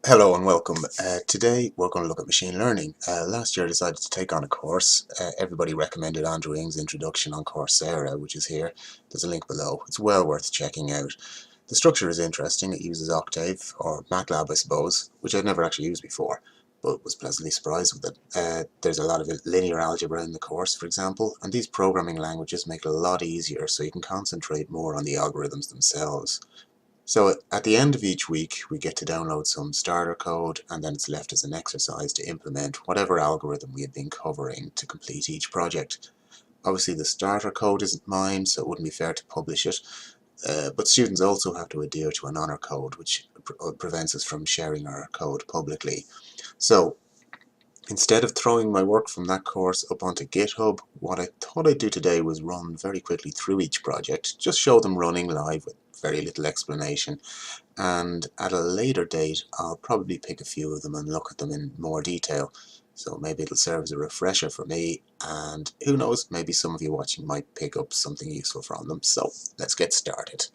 Hello and welcome. Today we're going to look at machine learning. Last year I decided to take on a course. Everybody recommended Andrew Ng's introduction on Coursera, which is here. There's a link below. It's well worth checking out. The structure is interesting. It uses Octave, or MATLAB I suppose, which I'd never actually used before, but was pleasantly surprised with it. There's a lot of linear algebra in the course, for example, and these programming languages make it a lot easier so you can concentrate more on the algorithms themselves. So at the end of each week, we get to download some starter code, and then it's left as an exercise to implement whatever algorithm we had been covering to complete each project. Obviously the starter code isn't mine, so it wouldn't be fair to publish it, but students also have to adhere to an honor code, which prevents us from sharing our code publicly. So instead of throwing my work from that course up onto GitHub, what I thought I'd do today was run very quickly through each project, just show them running live with very little explanation, and at a later date I'll probably pick a few of them and look at them in more detail. So maybe it'll serve as a refresher for me, and who knows, maybe some of you watching might pick up something useful from them. So let's get started.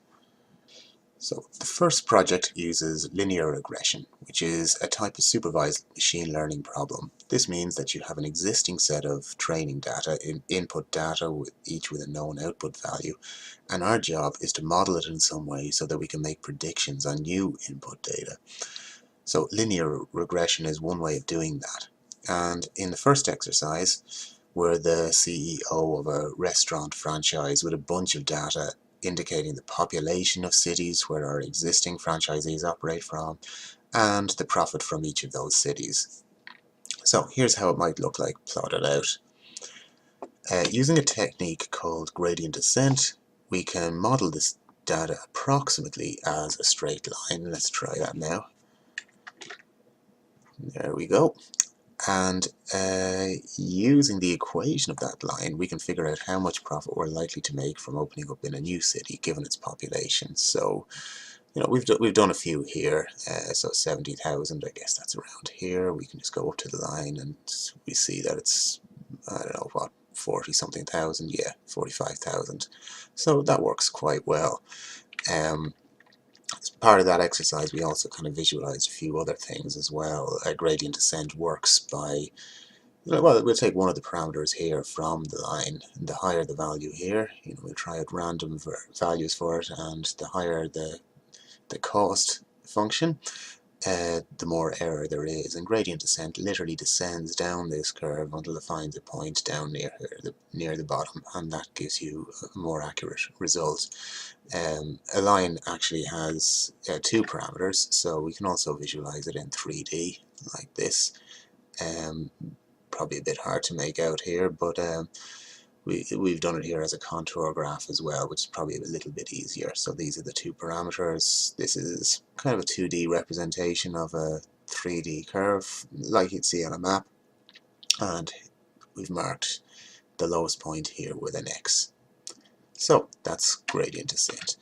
So the first project uses linear regression, which is a type of supervised machine learning problem. This means that you have an existing set of training data, input data, each with a known output value, and our job is to model it in some way so that we can make predictions on new input data. So linear regression is one way of doing that. And in the first exercise, we're the CEO of a restaurant franchise with a bunch of data indicating the population of cities where our existing franchisees operate from, and the profit from each of those cities. So here's how it might look like plotted out. Using a technique called gradient descent, we can model this data approximately as a straight line. Let's try that now. There we go. And using the equation of that line, we can figure out how much profit we're likely to make from opening up in a new city given its population. So, we've done a few here. So 70,000, I guess that's around here. We can just go up to the line and we see that it's, I don't know what, 40 something thousand. Yeah, 45,000. So that works quite well. As part of that exercise, we also kind of visualized a few other things as well. Gradient descent works by, well, we'll take one of the parameters here from the line, and the higher the value here, we'll try out random values for it, and the higher the cost function, the more error there is. And gradient descent literally descends down this curve until it finds a point down near the bottom, and that gives you a more accurate result. A line actually has two parameters, so we can also visualize it in 3D like this. Probably a bit hard to make out here, but we've done it here as a contour graph as well, which is probably a little bit easier. So these are the two parameters. This is kind of a 2D representation of a 3D curve like you'd see on a map, and we've marked the lowest point here with an X. So that's gradient descent.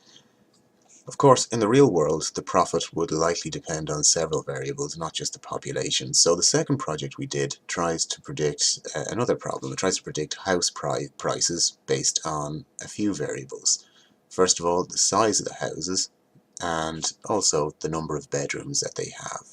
Of course, in the real world, the profit would likely depend on several variables, not just the population. So the second project we did tries to predict another problem. It tries to predict house prices based on a few variables. First of all, the size of the houses, and also the number of bedrooms that they have.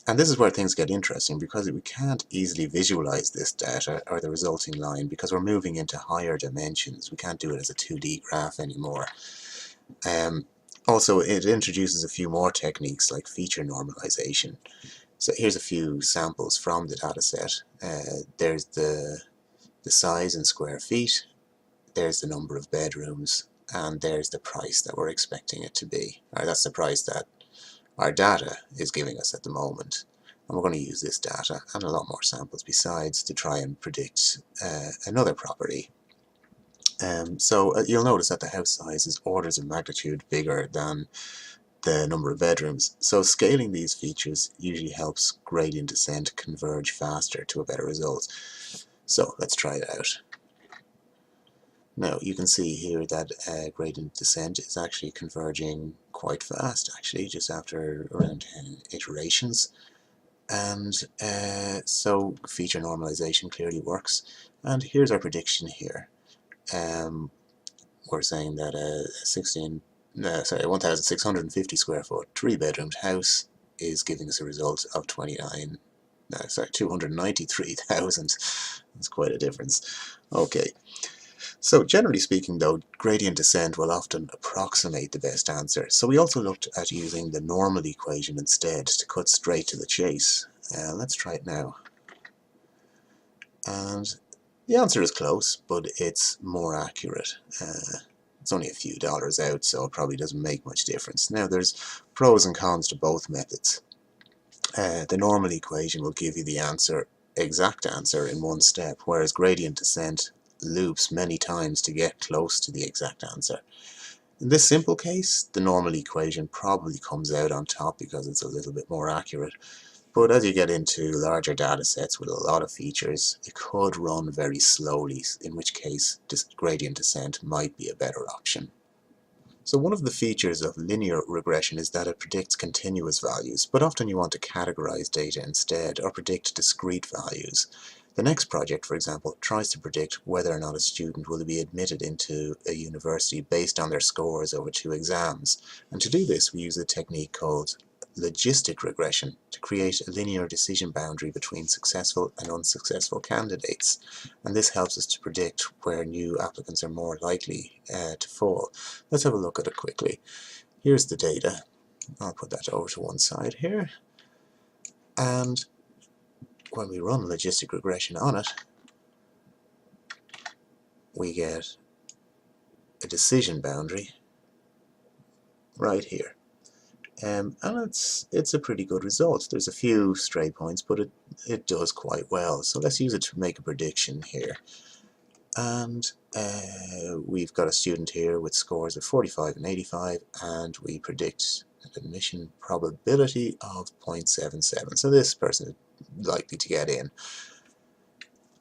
And this is where things get interesting, because we can't easily visualize this data or the resulting line because we're moving into higher dimensions. We can't do it as a 2D graph anymore. Also, it introduces a few more techniques like feature normalization. So here's a few samples from the dataset. There's the size in square feet, there's the number of bedrooms, and there's the price that we're expecting it to be. That's the price that our data is giving us at the moment. And we're going to use this data and a lot more samples besides to try and predict another property. So you'll notice that the house size is orders of magnitude bigger than the number of bedrooms. So scaling these features usually helps gradient descent converge faster to a better result. So let's try it out. Now you can see here that gradient descent is actually converging quite fast, actually, just after around 10 iterations. And so feature normalization clearly works. And here's our prediction here. We're saying that a 1,650 square foot, 3-bedroomed house is giving us a result of 293,000. That's quite a difference. Okay, so generally speaking though, gradient descent will often approximate the best answer. So we also looked at using the normal equation instead to cut straight to the chase. Let's try it now. And the answer is close, but it's more accurate. It's only a few dollars out, so it probably doesn't make much difference. Now there's pros and cons to both methods. The normal equation will give you the exact answer in one step, whereas gradient descent loops many times to get close to the exact answer. In this simple case, the normal equation probably comes out on top because it's a little bit more accurate. But as you get into larger data sets with a lot of features, it could run very slowly, in which case gradient descent might be a better option. So one of the features of linear regression is that it predicts continuous values, but often you want to categorize data instead or predict discrete values. The next project, for example, tries to predict whether or not a student will be admitted into a university based on their scores over 2 exams. And to do this, we use a technique called logistic regression to create a linear decision boundary between successful and unsuccessful candidates. And this helps us to predict where new applicants are more likely to fall. Let's have a look at it quickly. Here's the data. I'll put that over to one side here. And when we run logistic regression on it, we get a decision boundary right here. And it's a pretty good result. There's a few stray points, but it does quite well. So let's use it to make a prediction here. And we've got a student here with scores of 45 and 85, and we predict an admission probability of 0.77. So this person is likely to get in.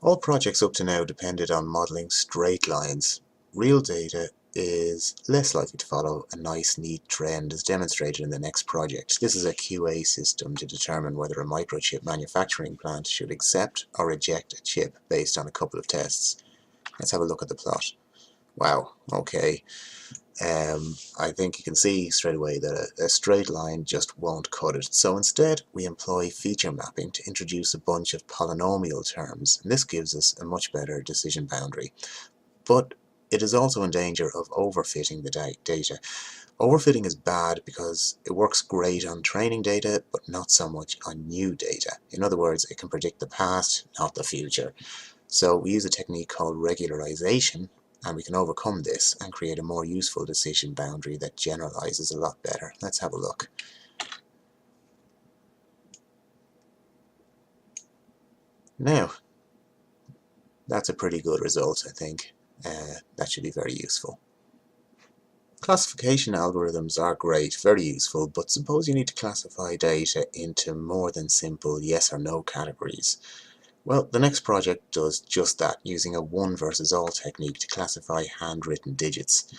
All projects up to now depended on modeling straight lines. Real data is less likely to follow a nice, neat trend as demonstrated in the next project. This is a QA system to determine whether a microchip manufacturing plant should accept or reject a chip based on a couple of tests. Let's have a look at the plot. Wow, okay. I think you can see straight away that a straight line just won't cut it. So instead, we employ feature mapping to introduce a bunch of polynomial terms. And this gives us a much better decision boundary. But it is also in danger of overfitting the data. Overfitting is bad because it works great on training data, but not so much on new data. In other words, it can predict the past, not the future. So we use a technique called regularization, and we can overcome this and create a more useful decision boundary that generalizes a lot better. Let's have a look. Now, that's a pretty good result, I think. That should be very useful. Classification algorithms are great, very useful, but suppose you need to classify data into more than simple yes or no categories. Well, the next project does just that, using a one versus all technique to classify handwritten digits.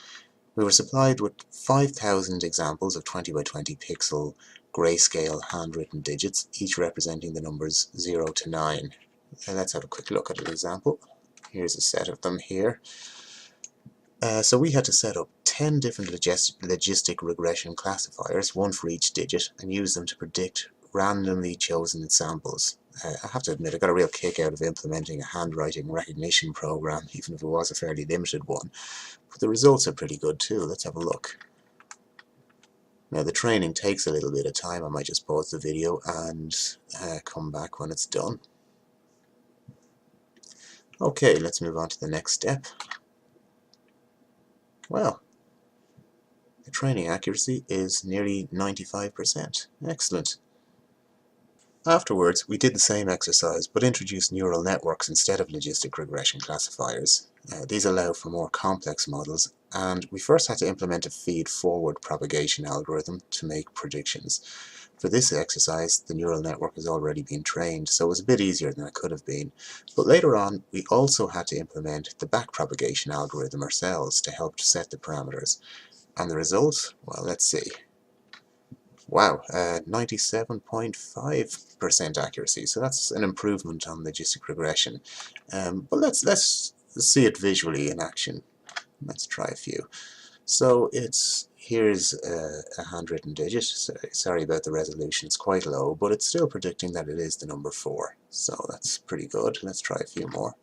We were supplied with 5,000 examples of 20 by 20 pixel grayscale handwritten digits, each representing the numbers 0 to 9. And let's have a quick look at an example. Here's a set of them here. So we had to set up 10 different logistic regression classifiers, one for each digit, and use them to predict randomly chosen samples. I have to admit, I got a real kick out of implementing a handwriting recognition program, even if it was a fairly limited one. But the results are pretty good too. Let's have a look. Now the training takes a little bit of time. I might just pause the video and come back when it's done. Okay, let's move on to the next step. Well, the training accuracy is nearly 95%. Excellent. Afterwards, we did the same exercise, but introduced neural networks instead of logistic regression classifiers. These allow for more complex models, and we first had to implement a feed-forward propagation algorithm to make predictions. For this exercise, the neural network has already been trained, so it was a bit easier than it could have been. But later on, we also had to implement the backpropagation algorithm ourselves to help set the parameters. And the result? Well, let's see. Wow, 97.5% accuracy, so that's an improvement on logistic regression. But let's see it visually in action. Let's try a few. So it's Here's a handwritten digit. Sorry about the resolution, it's quite low, but it's still predicting that it is the number 4. So that's pretty good. Let's try a few more.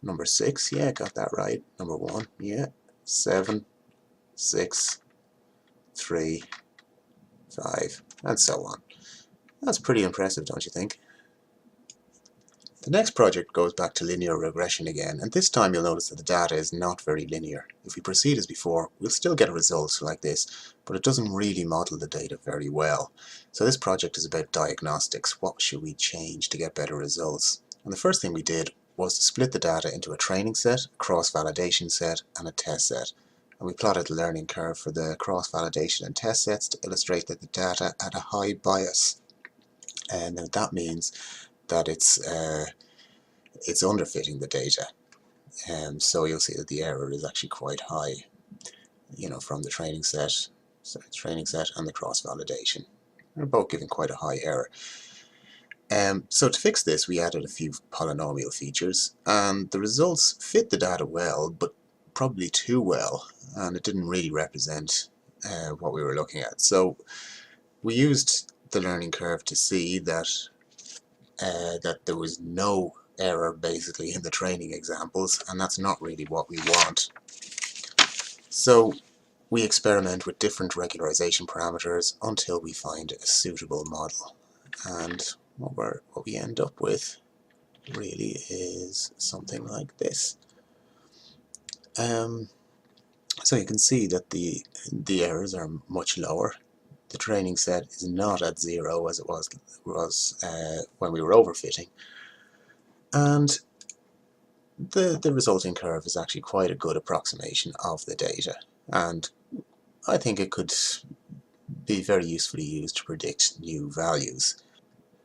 Number 6, yeah, got that right. Number 1, yeah. 7, 6, 3, 5, and so on. That's pretty impressive, don't you think? The next project goes back to linear regression again, and this time you'll notice that the data is not very linear. If we proceed as before, we'll still get a result like this, but it doesn't really model the data very well. So this project is about diagnostics. What should we change to get better results? And the first thing we did was to split the data into a training set, a cross-validation set, and a test set. And we plotted the learning curve for the cross-validation and test sets to illustrate that the data had a high bias. And now that means that it's underfitting the data, so you'll see that the error is actually quite high, from the training set and the cross-validation. They're both giving quite a high error. So to fix this, we added a few polynomial features, and the results fit the data well, but probably too well, and it didn't really represent what we were looking at. So we used the learning curve to see that there was no error basically in the training examples, and that's not really what we want. So we experiment with different regularization parameters until we find a suitable model, and what we end up with really is something like this. So you can see that the errors are much lower. The training set is not at 0 as it was when we were overfitting, and the resulting curve is actually quite a good approximation of the data, and I think it could be very usefully used to predict new values.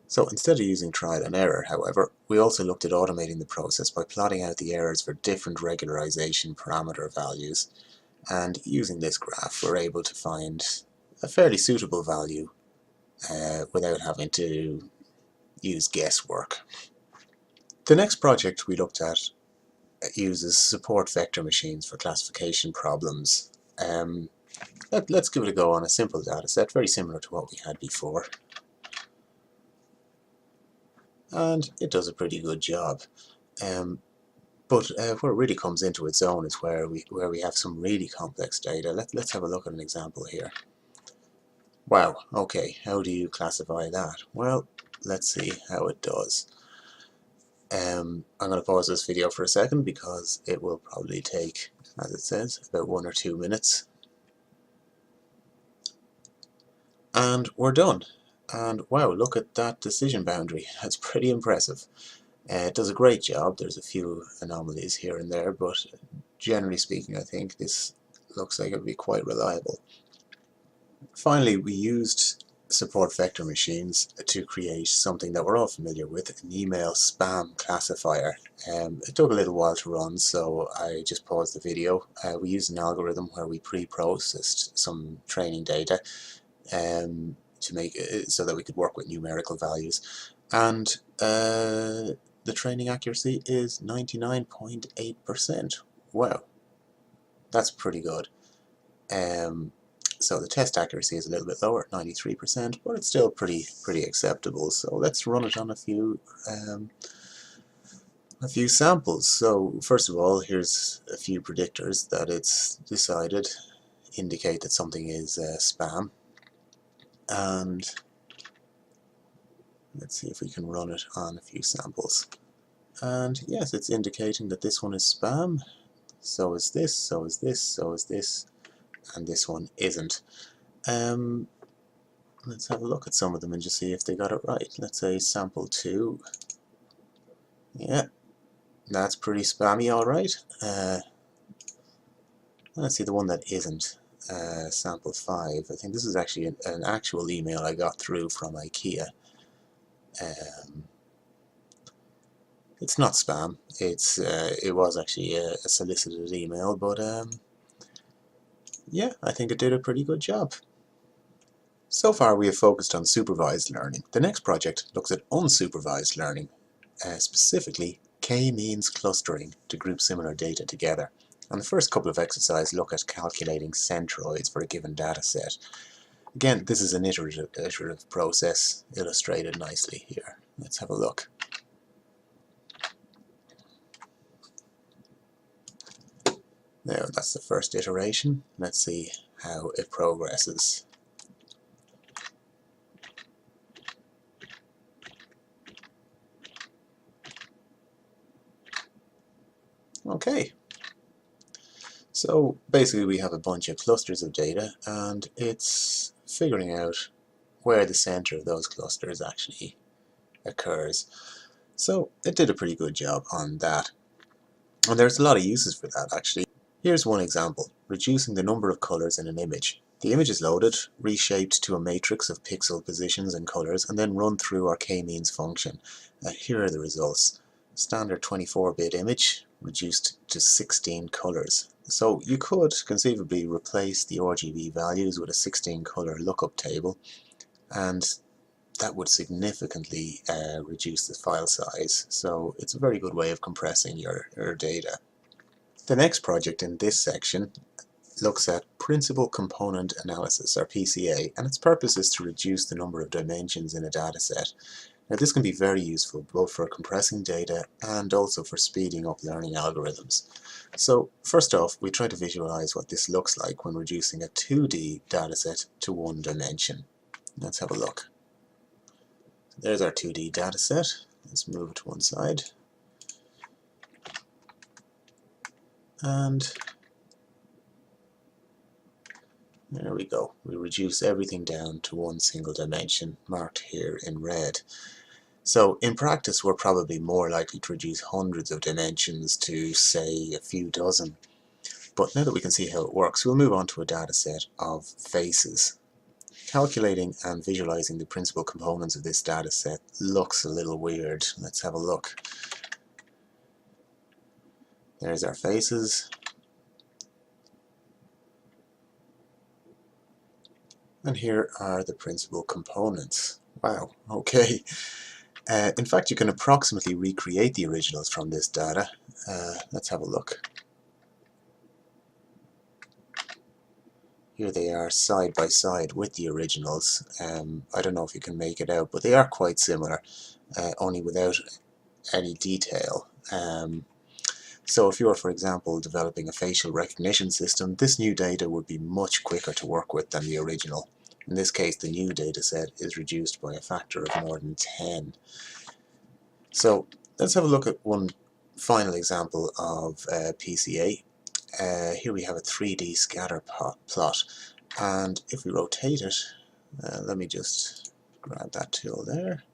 So instead of using trial and error, however, we also looked at automating the process by plotting out the errors for different regularization parameter values, and using this graph we're able to find a fairly suitable value without having to use guesswork. The next project we looked at uses support vector machines for classification problems. Let's give it a go on a simple data set, very similar to what we had before. And it does a pretty good job. But where it really comes into its own is where we have some really complex data. Let's have a look at an example here. Wow, okay, how do you classify that? Well, let's see how it does. I'm going to pause this video for a second because it will probably take, as it says, about 1 or 2 minutes. And we're done. And wow, look at that decision boundary. That's pretty impressive. It does a great job. There's a few anomalies here and there, but generally speaking, I think this looks like it would be quite reliable. Finally, we used support vector machines to create something that we're all familiar with, an email spam classifier. It took a little while to run, so I just paused the video. We used an algorithm where we pre-processed some training data to make it so that we could work with numerical values, and the training accuracy is 99.8%. Wow, that's pretty good. So the test accuracy is a little bit lower at 93%, but it's still pretty acceptable. So let's run it on a few samples. So first of all, here's a few predictors that it's decided indicate that something is spam, and let's see if we can run it on a few samples. And yes, it's indicating that this one is spam. So is this. So is this. So is this. And this one isn't. Let's have a look at some of them and just see if they got it right. Let's say sample 2. Yeah, that's pretty spammy, alright. Let's see the one that isn't. Sample 5. I think this is actually an actual email I got through from IKEA. It's not spam. It was actually a solicited email, but yeah, I think it did a pretty good job. So far we have focused on supervised learning. The next project looks at unsupervised learning, specifically k-means clustering to group similar data together. And the first couple of exercises look at calculating centroids for a given data set. Again, this is an iterative process illustrated nicely here. Let's have a look. Now that's the first iteration. Let's see how it progresses. Okay, so basically we have a bunch of clusters of data and it's figuring out where the center of those clusters actually occurs. So it did a pretty good job on that. And there's a lot of uses for that actually. Here's one example, reducing the number of colors in an image. The image is loaded, reshaped to a matrix of pixel positions and colors, and then run through our k-means function. Here are the results. Standard 24-bit image reduced to 16 colors. So you could conceivably replace the RGB values with a 16-color lookup table, and that would significantly reduce the file size. So it's a very good way of compressing your data. The next project in this section looks at Principal Component Analysis, or PCA, and its purpose is to reduce the number of dimensions in a dataset. Now this can be very useful both for compressing data and also for speeding up learning algorithms. So first off, we try to visualize what this looks like when reducing a 2D dataset to one dimension. Let's have a look. There's our 2D dataset. Let's move it to one side. And there we go. We reduce everything down to one single dimension, marked here in red. So in practice, we're probably more likely to reduce hundreds of dimensions to, say, a few dozen. But now that we can see how it works, we'll move on to a data set of faces. Calculating and visualizing the principal components of this data set looks a little weird. Let's have a look. There's our faces. And here are the principal components. Wow, okay. In fact, you can approximately recreate the originals from this data. Let's have a look. Here they are side by side with the originals. I don't know if you can make it out, but they are quite similar, only without any detail. So if you're, for example, developing a facial recognition system, this new data would be much quicker to work with than the original. In this case, the new data set is reduced by a factor of more than 10. So let's have a look at one final example of PCA. Here we have a 3D scatter plot, and if we rotate it, let me just grab that tool there.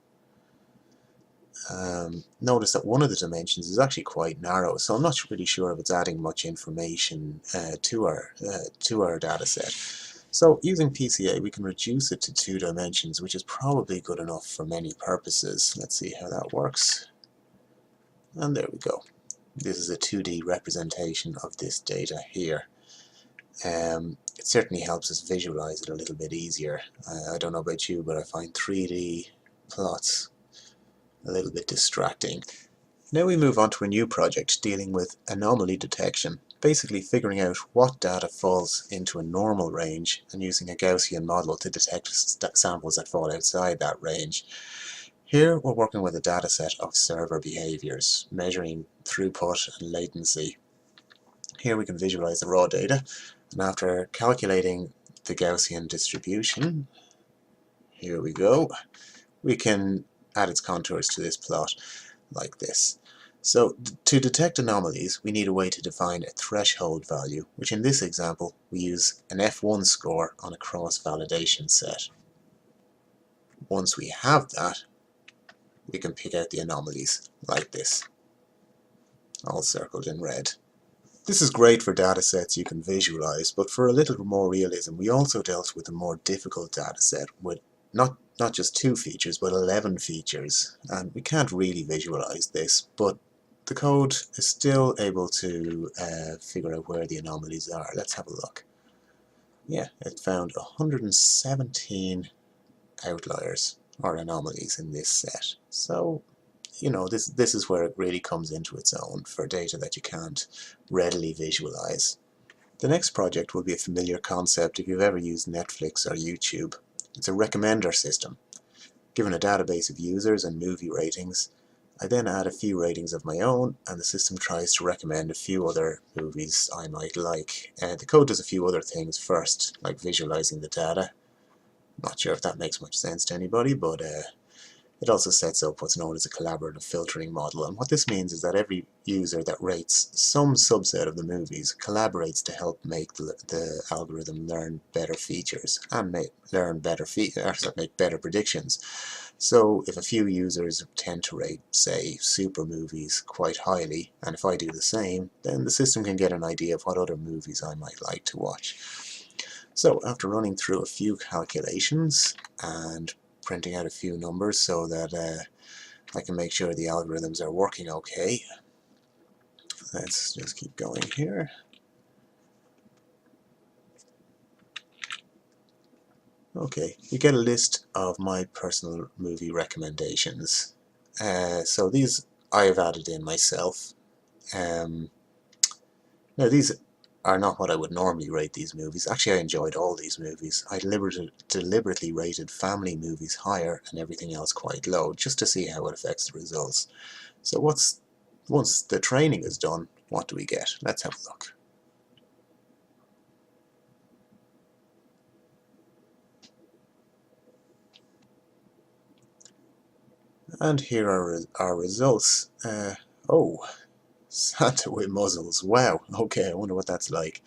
Notice that one of the dimensions is actually quite narrow, so I'm not really sure if it's adding much information to our data set. So using PCA, we can reduce it to 2 dimensions, which is probably good enough for many purposes. Let's see how that works. And there we go. This is a 2D representation of this data here. It certainly helps us visualize it a little bit easier. I don't know about you, but I find 3D plots a little bit distracting. Now we move on to a new project dealing with anomaly detection, basically figuring out what data falls into a normal range and using a Gaussian model to detect samples that fall outside that range. Here we're working with a data set of server behaviors, measuring throughput and latency. Here we can visualize the raw data, and after calculating the Gaussian distribution, here we go, we can add its contours to this plot like this. So to detect anomalies, we need a way to define a threshold value, which in this example we use an F1 score on a cross-validation set. Once we have that, we can pick out the anomalies like this, all circled in red. This is great for data sets you can visualize, but for a little more realism, we also dealt with a more difficult data set with not just 2 features, but 11 features, and we can't really visualize this, but the code is still able to figure out where the anomalies are. Let's have a look. Yeah, it found 117 outliers or anomalies in this set. So this is where it really comes into its own for data that you can't readily visualize. The next project will be a familiar concept if you've ever used Netflix or YouTube. It's a recommender system. Given a database of users and movie ratings, I then add a few ratings of my own, and the system tries to recommend a few other movies I might like. The code does a few other things first, like visualizing the data. Not sure if that makes much sense to anybody, but it also sets up what's known as a collaborative filtering model, and what this means is that every user that rates some subset of the movies collaborates to help make the algorithm learn better features and make better predictions. So if a few users tend to rate, say, super movies quite highly, and if I do the same, then the system can get an idea of what other movies I might like to watch. So after running through a few calculations and printing out a few numbers so that I can make sure the algorithms are working okay, let's just keep going here. Okay, you get a list of my personal movie recommendations. So these I have added in myself. Now these are not what I would normally rate these movies. Actually, I enjoyed all these movies. I deliberately rated family movies higher and everything else quite low, just to see how it affects the results. So once the training is done, what do we get? Let's have a look. And here are our results. Oh, Santa with muzzles. Wow. Okay, I wonder what that's like.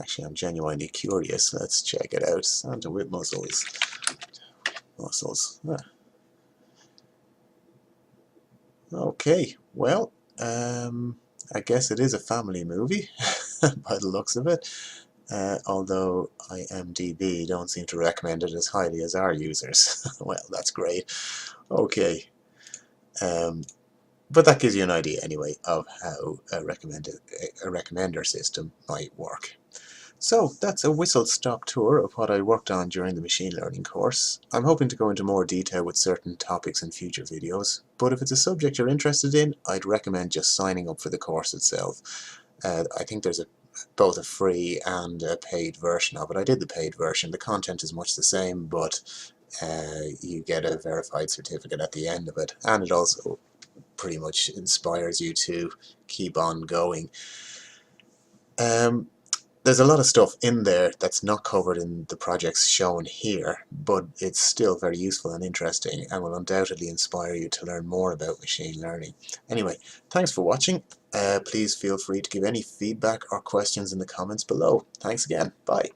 Actually, I'm genuinely curious. Let's check it out. Santa with muzzles. Muzzles. Okay, well, I guess it is a family movie by the looks of it. Although IMDb don't seem to recommend it as highly as our users. Well, that's great. Okay. But that gives you an idea anyway of how a recommender system might work. So that's a whistle-stop tour of what I worked on during the machine learning course. I'm hoping to go into more detail with certain topics in future videos, but if it's a subject you're interested in, I'd recommend just signing up for the course itself. I think there's both a free and a paid version of it. I did the paid version. The content is much the same, but you get a verified certificate at the end of it, and it also pretty much inspires you to keep on going. There's a lot of stuff in there that's not covered in the projects shown here, but it's still very useful and interesting and will undoubtedly inspire you to learn more about machine learning. Anyway, thanks for watching. Please feel free to give any feedback or questions in the comments below. Thanks again. Bye.